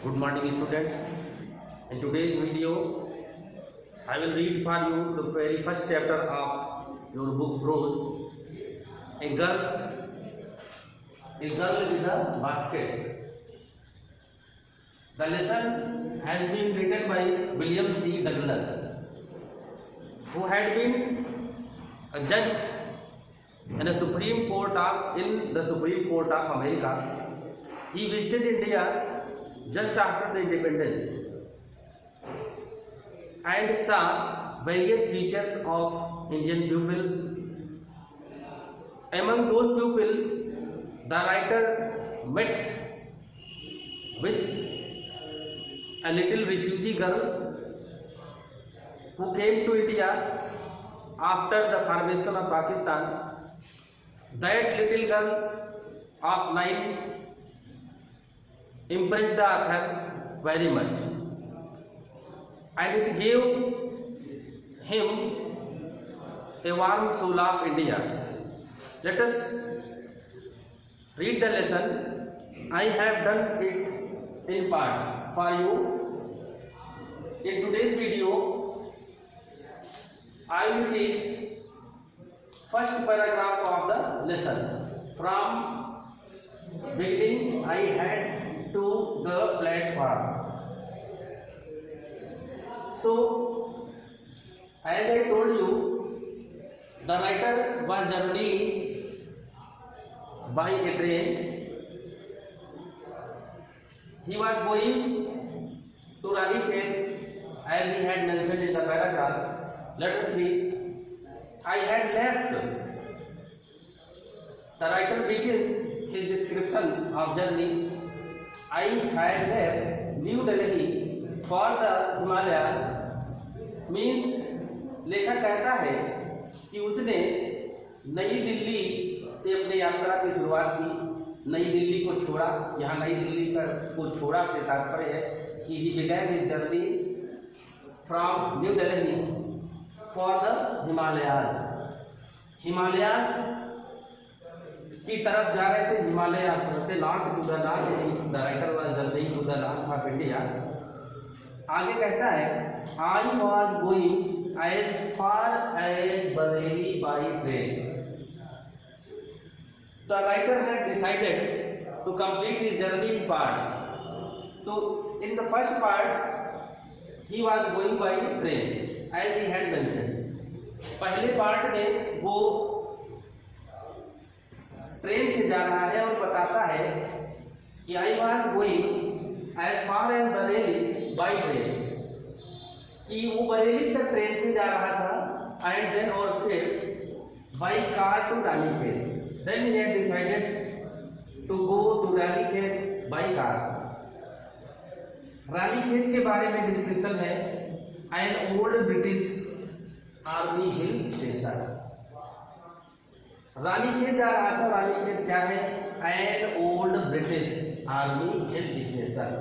Good morning, students. In today's video, I will read for you the very first chapter of your book Prose. A girl with a basket. The lesson has been written by William C. Douglas, who had been a judge in the Supreme Court of America. He visited India just after the independence and saw various features of Indian people. Among those people, the writer met with a little refugee girl who came to India after the formation of Pakistan. That little girl of 9 impressed the author very much, and it gave him a warm soul of India. Let us read the lesson. I have done it in parts for you. In today's video, I will read first paragraph of the lesson. From beginning, I had to the platform. So, as I told you, the writer was journeying by a train. He was going to Ranikhet, as he had mentioned in the paragraph. Let us see. I had left. The writer begins his description of journey. I had left New Delhi for the Himalayas. Means लेखक कहता है कि उसने नई दिल्ली से अपनी यात्रा की शुरुआत की, नई दिल्ली को छोड़ा। यहाँ नई दिल्ली को छोड़ा से तात्पर्य है कि he began his journey from New Delhi for the Himalayas. Himalayas की तरफ जा रहे थे। हिमालयास से north to the north, the writer was journeying to the north of India. आगे कहता है I was going as far as Bareilly by train. The writer had decided to complete his journey in parts. तो in the first part he was going by train as he had mentioned. पहले part में वो train से जा रहा है और बताता है कि I was going as far as Bareilly by train, कि वो बरेली तक ट्रेन से जा रहा था, एंड देन और फिर by car to Ranikhet. Then he had decided to go to Ranikhet by car. Ranikhet के बारे में डिस्क्रिप्शन है। An old British army hill station. Ranikhet जा रहा था। रानीखेत क्या है? An old British army hill station.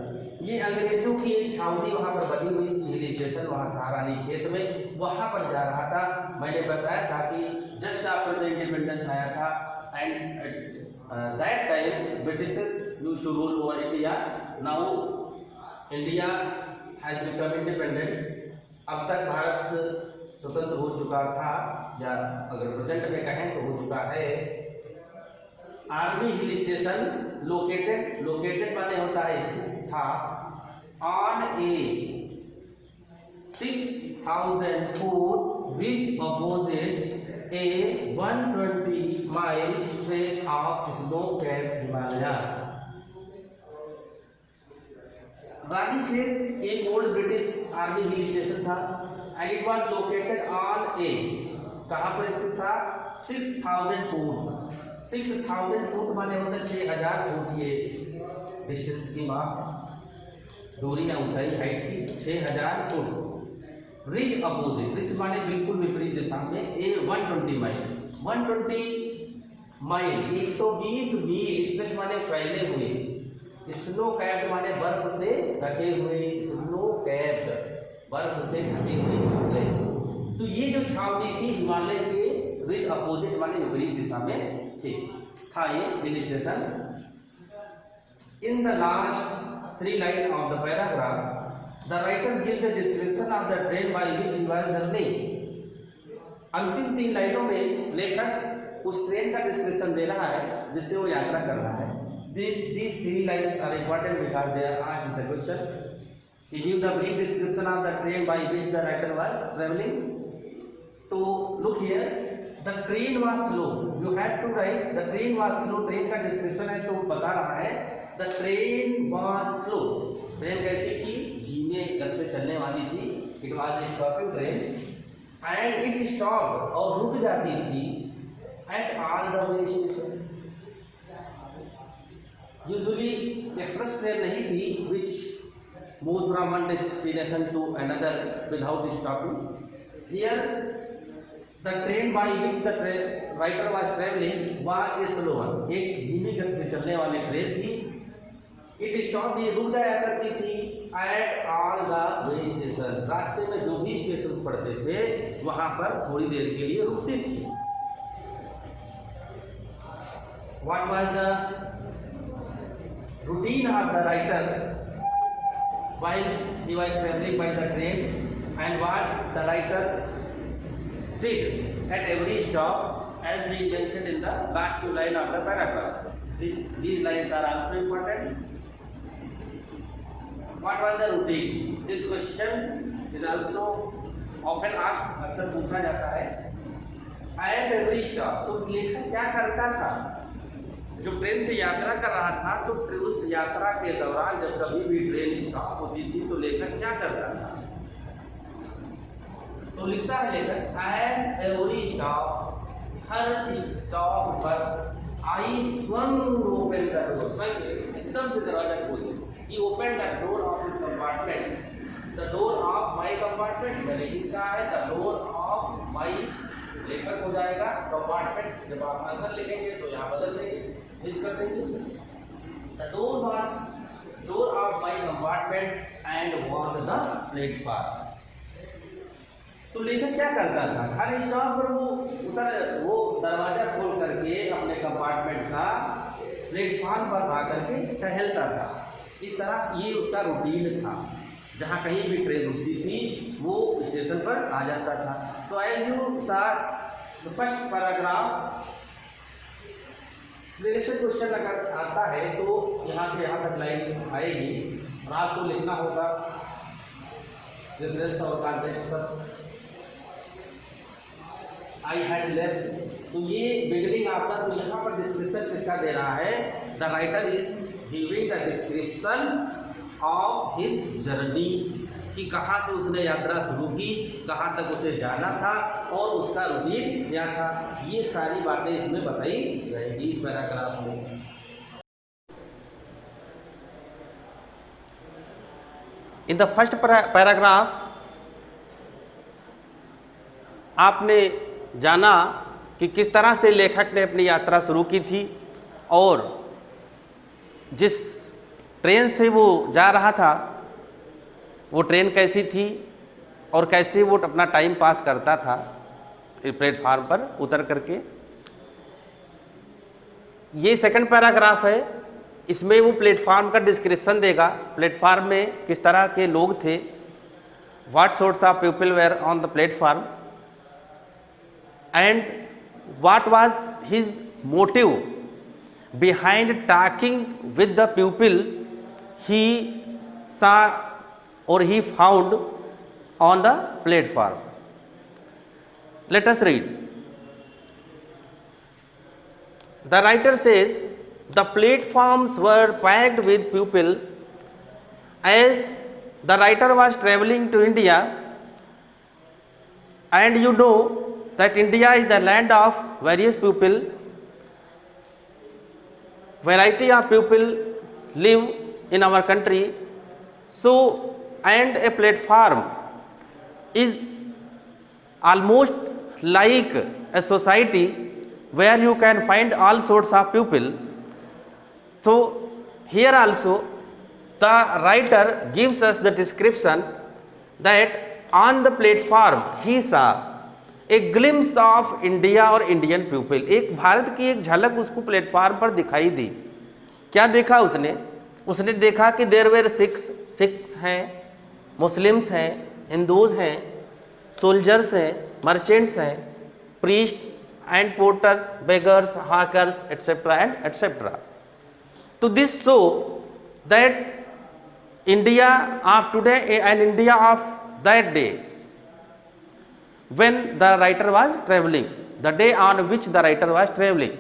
ये अंग्रेजों की एक छावनी वहां पर बनी हुई थी, हिल स्टेशन वहां था रानीखेत में, वहां पर जा रहा था। मैंने बताया था कि जस्ट आफ्टर द इंडिपेंडेंस आया था, and that time Britishers used to rule over India. Now India has become independent. अब तक भारत स्वतंत्र हो चुका था, या अगर प्रेजेंट में कहें तो हो चुका है। आर्मी हिल स्टेशन लोकेटेड माने होता है स्थित था, on a 6000 foot bridge opposite a 120 mile stretch of snow capped Himalayas. Ranikhet एक old British army hill station था, and it was located on a, कहाँ पर स्थित था? 6000 फुट। 6000 फुट माने होता है 6000 फुट। ये डिस्टेंस की माप, दूरी या ऊंचाई, हाइट की 6000 फुट। रिज अपोजिट, रिज माने बिल्कुल विपरीत दिशा में। ए 120 माइल, 120 माइल 120 मील। स्ट्रेच माने फैले हुए। स्नो कैप्ड माने बर्फ से ढके हुए। स्नो कैप्ड बर्फ से ढके हुए टुकड़े। तो ये जो छावनी थी हिमालय के रिज अपोजिट माने विपरीत दिशा में थी, था ये hill station. In the last 3 lines of the paragraph, the writer gives the description of the train by which he was journeying. अंतिम 3 लाइनों में लेखक उस ट्रेन का डिस्क्रिप्शन दे रहा है जिससे वो यात्रा कर रहा है. These 3 lines are important because they are asked in the question. He gives the brief description of the train by which the writer was traveling. So look here, the train was slow. You have to write the train was slow. Train का description है तो बता रहा है the train was slow. Train कैसी थी? धीमे गति से चलने वाली थी. It was a stopping train and it stopped और रुक जाती थी at all the way stations. Usually express train नहीं थी which moves from one destination to another without stopping. Here the train by which the writer was traveling was a slow one. एक धीमी गति से चलने वाली ट्रेन थी. It stopped, ये रुक जाया करती थी at all the way stations. रास्ते में जो भी स्टेशन पड़ते थे वहां पर थोड़ी देर के लिए रुकती थी. What was the routine of the writer while he was traveling by the train, and what the writer did at every stop as we mentioned in the last 2 lines of the paragraph. These lines are also important. What was the routine? This question is also often asked. अक्सर पूछा जाता है. At every stop, तो लेखक क्या करता था? जो ट्रेन से यात्रा कर रहा था तो उस यात्रा के दौरान जब कभी भी ट्रेन स्टॉप होती थी तो लेखक क्या करता था? तो लिखता है लेखक at every stop, her stop पर आई स्वयं ओपन द डोर. स्वयं एकदम से दरवाजा खोल. He opened the door of his compartment. The door of my compartment. मैंने लिखा है the door of my, लेखक हो जाएगा compartment. जब आप आंसर लिखेंगे तो यहाँ बदल देंगे, मिस कर देंगे. The door of my compartment and was the platform. तो लेखक क्या करता था? हर स्टॉप पर वो दरवाजा खोल करके अपने कंपार्टमेंट का प्लेटफॉर्म पर आकर के टहलता था. इस तरह ये उसका रूटीन था. जहाँ कहीं भी ट्रेन रुकती थी वो स्टेशन पर आ जाता था. तो एज यू सा फर्स्ट पैराग्राफ रिलेशन क्वेश्चन अगर आता है तो यहाँ से यहाँ तक लाइन आएगी और आपको लिखना होगा रेफरेंस और कॉन्टेक्स्ट पर. आई हैड लेफ्ट, तो ये बिगिनिंग आपका. तो यहाँ पर डिस्क्रिप्शन किसका दे रहा है? The writer is giving the description of his journey, कि कहाँ से उसने यात्रा शुरू की, कहाँ तक उसे जाना था और उसका रूटीन क्या था. ये सारी बातें इसमें बताई जाएगी इस पैराग्राफ में. इन द फर्स्ट पैराग्राफ आपने जाना कि किस तरह से लेखक ने अपनी यात्रा शुरू की थी और जिस ट्रेन से वो जा रहा था वो ट्रेन कैसी थी और कैसे वो अपना टाइम पास करता था प्लेटफार्म पर उतर करके. ये सेकंड पैराग्राफ है. इसमें वो प्लेटफार्म का डिस्क्रिप्शन देगा. प्लेटफार्म में किस तरह के लोग थे, what sorts of people were on the platform and what was his motive behind talking with the pupil he saw or he found on the platform. Let us read. The writer says the platforms were packed with people. As the writer was traveling to India, and you know that India is the land of various people, variety of people live in our country. So, and a platform is almost like a society where you can find all sorts of people. So, here also the writer gives us the description that on the platform he saw a glimpse of India और Indian people. एक भारत की एक झलक उसको platform पर दिखाई दी. क्या देखा उसने? उसने देखा कि देर वेर सिख्स हैं, मुस्लिम्स हैं, हिंदूज हैं, सोल्जर्स हैं, मर्चेंट्स हैं, priest and porters, beggars, hawkers, etc. and etc. So this show that India of today and India of that day, when the writer was traveling, the day on which the writer was traveling.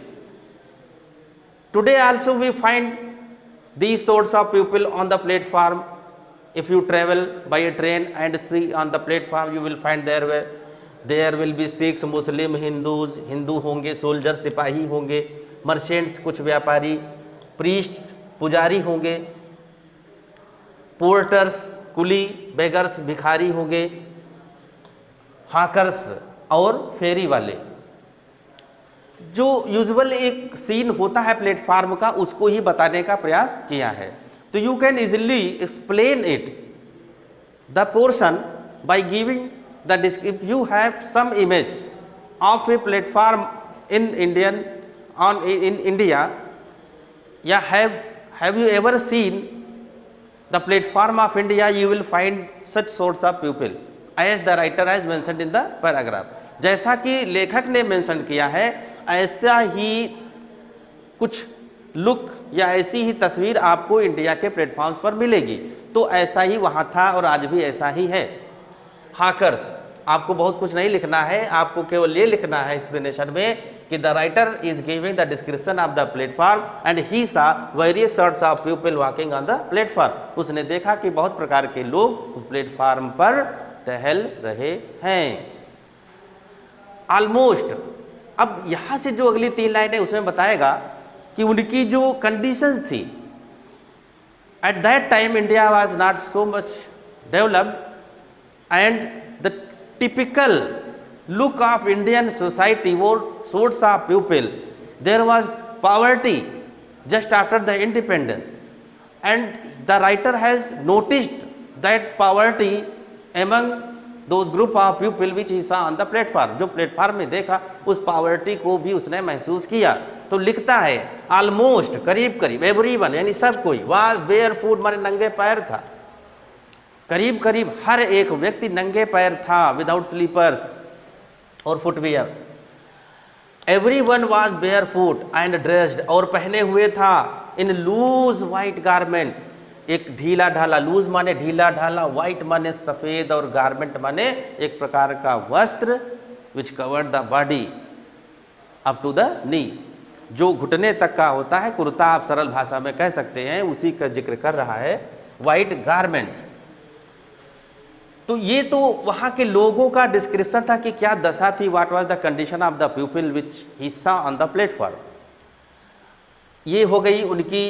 Today also we find these sorts of people on the platform. If you travel by a train and see on the platform, you will find there will be Sikhs, Muslim, Hindus, Hindu होंगे, soldier सिपाही होंगे, merchants कुछ व्यापारी, priest पुजारी होंगे, porters कुली, beggars भिखारी होंगे, hawkers और फेरी वाले। जो यूजुअल एक सीन होता है प्लेटफार्म का, उसको ही बताने का प्रयास किया है। तो you can easily explain it the portion by giving if you have some image of a platform in India, yeah, have you ever seen the platform of India? You will find such sorts of people as the writer has mentioned in the paragraph. जैसा कि लेखक ने mention किया है, ऐसा ही कुछ look या ऐसी ही तस्वीर आपको इंडिया के प्लेटफॉर्म्स पर मिलेगी। तो ऐसा ही वहां था और आज भी ऐसा ही है। हाकर्स, आपको बहुत कुछ नहीं लिखना है, आपको केवल ये लिखना है एक्सप्लेनेशन में कि the writer is giving the description of the platform and he saw various sorts of people walking on the platform. उसने देखा कि बहुत प्रकार के लोग प्लेटफॉर्म पर टहल रहे हैं। ऑलमोस्ट, अब यहां से जो अगली 3 लाइन है उसमें बताएगा कि उनकी जो कंडीशन थी, at that time India was not so much developed and the typical look of Indian society or sorts of people, there was poverty just after the independence, and the writer has noticed that poverty among those group of people which he saw on the platform. जो platform में देखा उस poverty को भी उसने महसूस किया। तो लिखता है ऑलमोस्ट, करीब करीब, एवरीवन यानी सब कोई, वाज बेयर फूट, माने नंगे पैर था, करीब करीब हर एक व्यक्ति नंगे पैर था, विदाउट स्लीपर्स और footwear. Everyone was bear foot and dressed, और पहने हुए था इन लूज व्हाइट गारमेंट, एक ढीला ढाला, लूज माने ढीला ढाला, व्हाइट माने सफेद और गारमेंट माने एक प्रकार का वस्त्र which covered the body up to the knee, जो घुटने तक का होता है, कुर्ता आप सरल भाषा में कह सकते हैं, उसी का जिक्र कर रहा है, व्हाइट गारमेंट। तो ये तो वहां के लोगों का डिस्क्रिप्शन था कि क्या दशा थी, what was the condition of the people which he saw on the platform. ये हो गई उनकी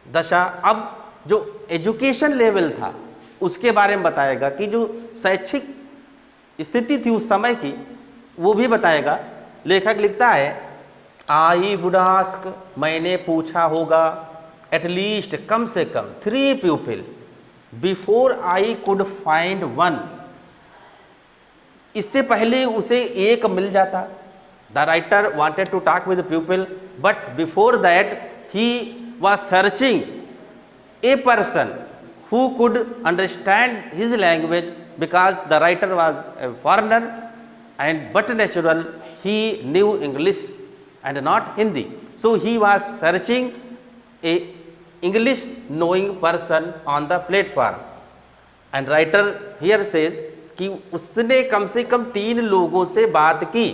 दशा। अब जो एजुकेशन लेवल था उसके बारे में बताएगा कि जो शैक्षिक स्थिति थी उस समय की, वो भी बताएगा। लेखक लिखता है, आई वुड आस्क, मैंने पूछा होगा, एटलीस्ट कम से कम 3 people before I could find 1, इससे पहले उसे एक मिल जाता। The writer wanted to talk with people but before that he was searching a person who could understand his language, because the writer was a foreigner and but natural he knew English and not Hindi. So he was searching a English knowing person on the platform. And writer here says कि उसने कम से कम 3 लोगों से बात की।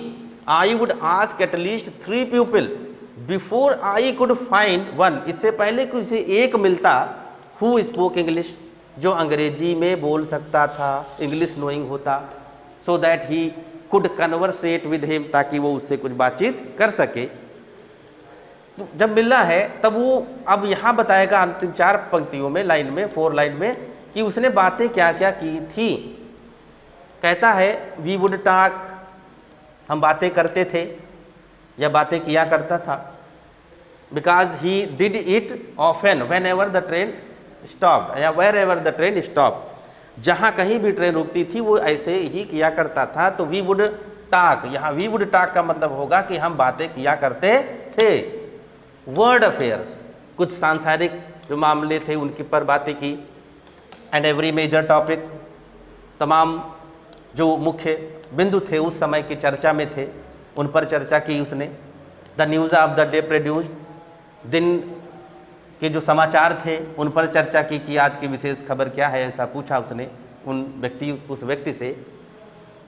I would ask at least 3 people before I could find 1. इससे पहले कि उसे एक मिलता who spoke English, जो अंग्रेजी में बोल सकता था, इंग्लिश नोइंग होता, so that he could conversate with him, ताकि वो उससे कुछ बातचीत कर सके। तो जब मिलना है तब वो अब यहां बताएगा अंतिम 4 पंक्तियों में, लाइन में, 4 लाइन में, कि उसने बातें क्या क्या की थी। कहता है वी वुड टॉक, हम बातें करते थे या बातें किया करता था, because he did it often whenever the train stop या wherever the train stop, जहां कहीं भी ट्रेन रुकती थी वो ऐसे ही किया करता था। तो वी वुड टॉक, यहां वी वुड टॉक का मतलब होगा कि हम बातें किया करते थे। वर्ड अफेयर्स, कुछ सांसारिक जो मामले थे उनके पर बातें की। एंड एवरी मेजर टॉपिक, तमाम जो मुख्य बिंदु थे उस समय की चर्चा में थे उन पर चर्चा की उसने। The news of the day produced, दिन के जो समाचार थे उन पर चर्चा की कि आज की विशेष खबर क्या है, ऐसा पूछा उसने उस व्यक्ति से।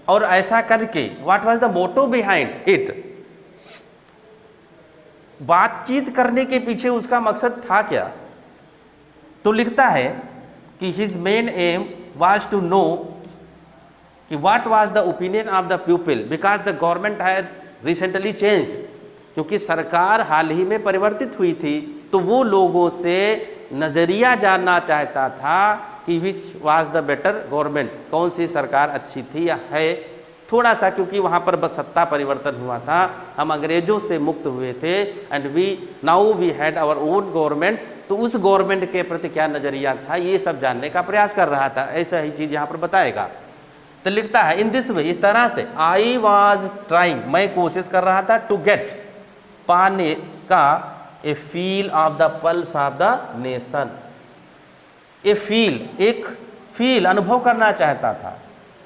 और ऐसा करके what was the motto behind it, बातचीत करने के पीछे उसका मकसद था क्या। तो लिखता है कि his main aim was to know कि what was the opinion of the people because the government has recently changed, क्योंकि सरकार हाल ही में परिवर्तित हुई थी तो वो लोगों से नजरिया जानना चाहता था कि which was the better government, कौन सी सरकार अच्छी थी या है। थोड़ा सा क्योंकि वहां पर सत्ता परिवर्तन हुआ था, हम अंग्रेजों से मुक्त हुए थे and now we had our own government, तो उस गवर्नमेंट के प्रति क्या नजरिया था ये सब जानने का प्रयास कर रहा था। ऐसा ही चीज यहां पर बताएगा। तो लिखता है इन दिस वे, इस तरह से, आई वॉज ट्राइंग, मैं कोशिश कर रहा था, टू गेट, पाने का, a feel of the pulse of the nation, a feel, एक फील, अनुभव करना चाहता था।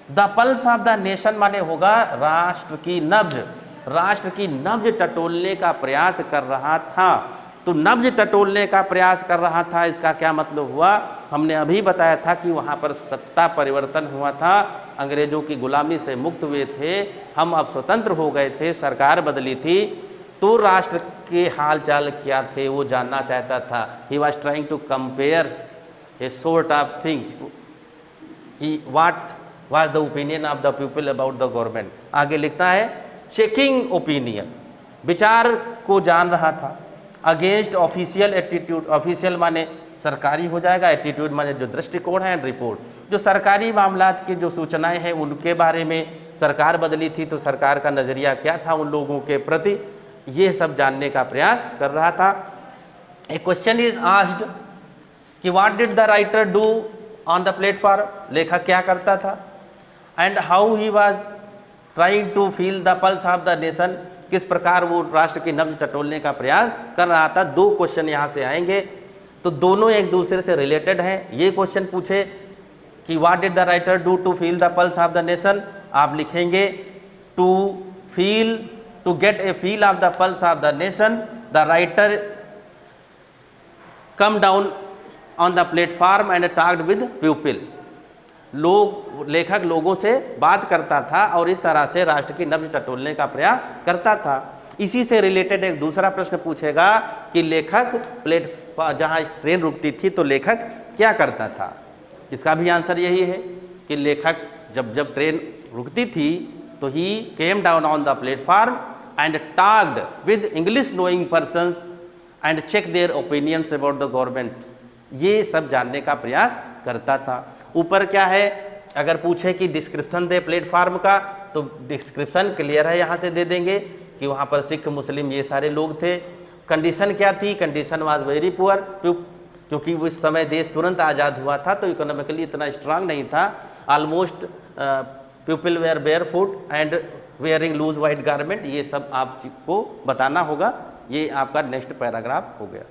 The pulse of the nation माने होगा राष्ट्र की नब्ज, राष्ट्र की नब्ज टटोलने का प्रयास कर रहा था। तो नब्ज टटोलने का प्रयास कर रहा था, इसका क्या मतलब हुआ, हमने अभी बताया था कि वहां पर सत्ता परिवर्तन हुआ था, अंग्रेजों की गुलामी से मुक्त हुए थे, हम अब स्वतंत्र हो गए थे, सरकार बदली थी, तो राष्ट्र के हाल चाल क्या थे वो जानना चाहता था। He was trying to compare a sort of things कि what was the opinion of the people about the government. आगे लिखता है चेकिंग ओपिनियन, विचार को जान रहा था। अगेंस्ट ऑफिशियल एटीट्यूड, ऑफिशियल माने सरकारी हो जाएगा, एटीट्यूड माने जो दृष्टिकोण है, रिपोर्ट, जो सरकारी मामलात की जो सूचनाएं हैं उनके बारे में, सरकार बदली थी तो सरकार का नजरिया क्या था उन लोगों के प्रति, ये सब जानने का प्रयास कर रहा था। ए क्वेश्चन इज आस्क्ड कि what did the writer do on the platform, लेखक क्या करता था, and how he was trying to feel the pulse of the nation, किस प्रकार वो राष्ट्र की नब्ज टटोलने का प्रयास कर रहा था। दो क्वेश्चन यहां से आएंगे, तो दोनों एक दूसरे से रिलेटेड हैं। ये क्वेश्चन पूछे कि what did the writer do to feel the pulse of the nation, आप लिखेंगे to feel, to get a feel of the pulse of the nation, the writer come down on the platform and talked with people, लेखक लोगों से बात करता था और इस तरह से राष्ट्र की नब्ज टटोलने का प्रयास करता था। इसी से रिलेटेड एक दूसरा प्रश्न पूछेगा कि लेखक प्लेटफॉर्म, जहां ट्रेन रुकती थी तो लेखक क्या करता था। इसका भी आंसर यही है कि लेखक जब ट्रेन रुकती थी तो he came down on the platform and talked with English knowing persons and check their opinions about the government, ये सब जानने का प्रयास करता था। ऊपर क्या है, अगर पूछे कि डिस्क्रिप्शन दे प्लेटफॉर्म का, तो डिस्क्रिप्शन क्लियर है, यहां से दे देंगे कि वहां पर सिख मुस्लिम ये सारे लोग थे। कंडीशन क्या थी, कंडीशन वाज वेरी पुअर, क्योंकि उस समय देश तुरंत आजाद हुआ था तो इकोनॉमिकली इतना स्ट्रांग नहीं था। Almost people were barefoot and wearing loose white garment, ये सब आपको बताना होगा। ये आपका नेक्स्ट पैराग्राफ हो गया।